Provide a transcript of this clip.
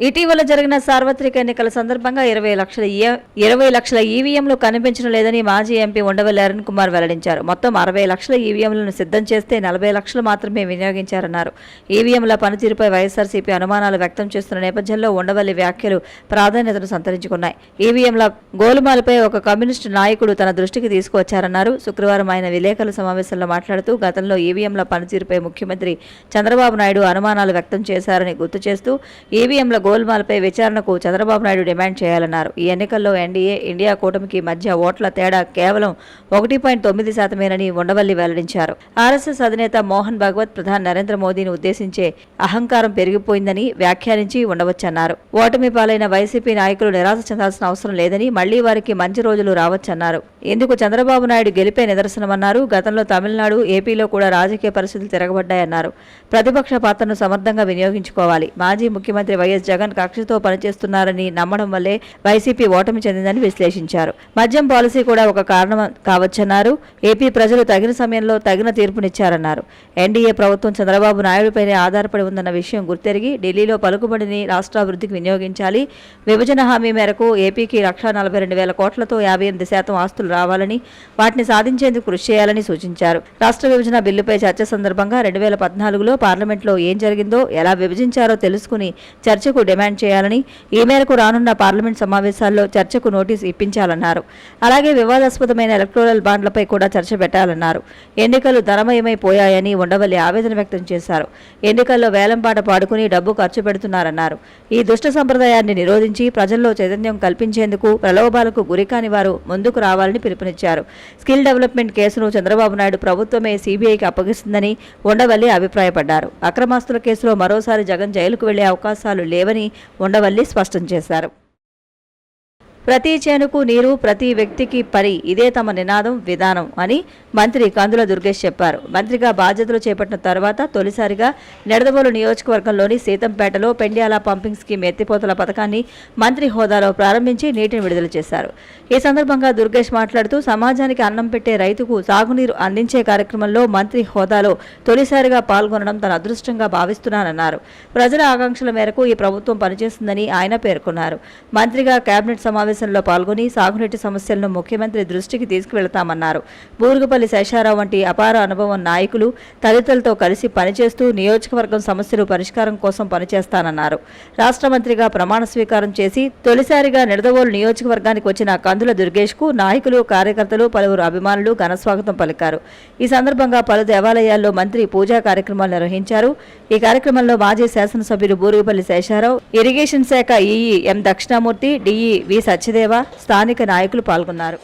ఇటీవల జరిగిన సార్వత్రిక ఎన్నికల సందర్భంగా 20 లక్షల ఈవీఎంలు కనిపించడం లేదని మాజీ ఎంపీ ఉండవల్లి అరుణ్ కుమార్ వెల్లడించారు. మొత్తం 60 లక్షల ఈవీఎంలను సిద్ధం చేస్తే 40 లక్షలు మాత్రమే వినియోగించారన్నారు. ఈవీఎంల పనితీరుపై వైఎస్ఆర్సీపీ అనుమానాలు వ్యక్తం చేస్తున్న నేపథ్యంలో ఉండవల్లి వ్యాఖ్యలు ప్రాధాన్యతను సంతరించుకున్నాయి. ఈవీఎంల గోలుమాలపై ఒక కమ్యూనిస్టు నాయకుడు తన దృష్టికి తీసుకువచ్చారన్నారు. శుక్రవారం ఆయన విలేకరుల సమావేశంలో మాట్లాడుతూ గతంలో ఈవీఎంల పనితీరుపై ముఖ్యమంత్రి చంద్రబాబు నాయుడు అనుమానాలు వ్యక్తం చేశారని గుర్తు చేస్తూ ఈవీఎంల గోల్మాల్పై విచారణకు చంద్రబాబు నాయుడు డిమాండ్ చేయాలన్నారు. ఈ ఎన్నికల్లో ఎన్డీఏ, ఇండియా కూటమికి మధ్య ఓట్ల తేడా కేవలం 1.9%మేనని ఉండవల్లి వెల్లడించారు. ఆర్ఎస్ఎస్ అధినేత మోహన్ భగవత్ ప్రధాని నరేంద్ర మోదీని ఉద్దేశించే అహంకారం పెరిగిపోయిందని వ్యాఖ్యానించి ఉండవచ్చన్నారు. ఓటమి పాలైన వైసీపీ నాయకులు నిరాశ చెందాల్సిన అవసరం లేదని, మళ్లీ వారికి మంచి రోజులు రావచ్చన్నారు. ఇందుకు చంద్రబాబు నాయుడు గెలిపే నిదర్శనమన్నారు. గతంలో తమిళనాడు, ఏపీలో కూడా రాజకీయ పరిస్థితులు తిరగబడ్డాయన్నారు. ప్రతిపక్ష పాత్రను సమర్థంగా వినియోగించుకోవాలి. మాజీ ముఖ్యమంత్రి వైఎస్ జగన్ కక్షతో పనిచేస్తున్నారని నమ్మడం వల్లే వైసీపీ ఓటమి చెందిందని విశ్లేషించారు. మద్యం పాలసీ కూడా ఒక కారణం కావచ్చన్నారు. ఏపీ ప్రజలు తగిన సమయంలో తగిన తీర్పునిచ్చారన్నారు. ఎన్డీఏ ప్రభుత్వం చంద్రబాబు నాయుడుపైనే ఆధారపడి ఉందన్న విషయం గుర్తెరిగి ఢిల్లీలో పలుకుబడిని రాష్ట్రాభివృద్ధికి వినియోగించాలి. విభజన హామీ మేరకు ఏపీకి 1,42,000 కోట్లతో 58% ఆస్తులు రావాలని, వాటిని సాధించేందుకు కృషి చేయాలని సూచించారు. రాష్ట్ర విభజన బిల్లుపై చర్చ సందర్భంగా 2014లో పార్లమెంట్లో ఏం జరిగిందో, ఎలా విభజించారో తెలుసుకుని చర్చకు డిమాండ్ చేయాలని, ఈ మేరకు రానున్న పార్లమెంట్ సమావేశాల్లో చర్చకు నోటీసు ఇప్పించాలన్నారు. అలాగే వివాదాస్పదమైన ఎలక్టోరల్ బాండ్లపై కూడా చర్చ పెట్టాలన్నారు. ఎన్నికలు ధనమయమైపోయాయని ఉండవల్లి ఆవేదన వ్యక్తం చేశారు. ఎన్నికల్లో వేలంపాట పాడుకుని డబ్బు ఖర్చు పెడుతున్నారన్నారు. ఈ దుష్ట సంప్రదాయాన్ని నిరోధించి ప్రజల్లో చైతన్యం కల్పించేందుకు ప్రలోభాలకు గురికాని వారు ముందుకు రావాలని పిలుపునిచ్చారు. స్కిల్ డెవలప్మెంట్ కేసును చంద్రబాబు నాయుడు ప్రభుత్వమే సీబీఐకి అప్పగిస్తుందని ఉండవల్లి అభిప్రాయపడ్డారు. అక్రమాస్తుల కేసులో మరోసారి జగన్ జైలుకు వెళ్లే అవకాశాలు లేవని ఉండవల్లి స్పష్టం చేశారు. ప్రతి చేనుకు నీరు, ప్రతి వ్యక్తికి పని, ఇదే తమ నినాదం, విధానం అని మంత్రి కందుల దుర్గేష్ చెప్పారు. మంత్రిగా బాధ్యతలు చేపట్టిన తర్వాత తొలిసారిగా నిడదవోలు నియోజకవర్గంలోని సీతంపేటలో పెండ్యాల పంపింగ్ స్కీమ్ ఎత్తిపోతల పథకాన్ని మంత్రి హోదాలో ప్రారంభించి నీటిని విడుదల చేశారు. ఈ సందర్భంగా దుర్గేష్ మాట్లాడుతూ సమాజానికి అన్నం పెట్టే రైతుకు సాగునీరు అందించే కార్యక్రమంలో మంత్రి హోదాలో తొలిసారిగా పాల్గొనడం తన అదృష్టంగా భావిస్తున్నానన్నారు. ప్రజల ఆకాంక్షల మేరకు ఈ ప్రభుత్వం పనిచేస్తుందని ఆయన పేర్కొన్నారు. మంత్రిగా కేబినెట్ సమావేశంలో పాల్గొని సాగునీటి సమస్యలను ముఖ్యమంత్రి దృష్టికి తీసుకువెళతామన్నారు. బూరుగుపల్లి శేషారావు వంటి అపార అనుభవం నాయకులు తదితరులతో కలిసి పనిచేస్తూ నియోజకవర్గం సమస్యలు పరిష్కారం కోసం పనిచేస్తానన్నారు. రాష్ట్ర మంత్రిగా ప్రమాణ స్వీకారం చేసి తొలిసారిగా నిడదవోలు నియోజకవర్గానికి వచ్చిన కందుల దుర్గేష్ కు నాయకులు, కార్యకర్తలు, పలువురు అభిమానులు ఘనస్వాగతం పలికారు. ఈ సందర్భంగా పలు దేవాలయాల్లో మంత్రి పూజా కార్యక్రమాలు నిర్వహించారు. ఈ కార్యక్రమంలో మాజీ శాసనసభ్యులు బూరుగుపల్లి శేషారావు, ఇరిగేషన్ శాఖ ఈఈ ఎం దక్షిణామూర్తి, డిఈ వి సత్యదేవ, స్థానిక నాయకులు పాల్గొన్నారు.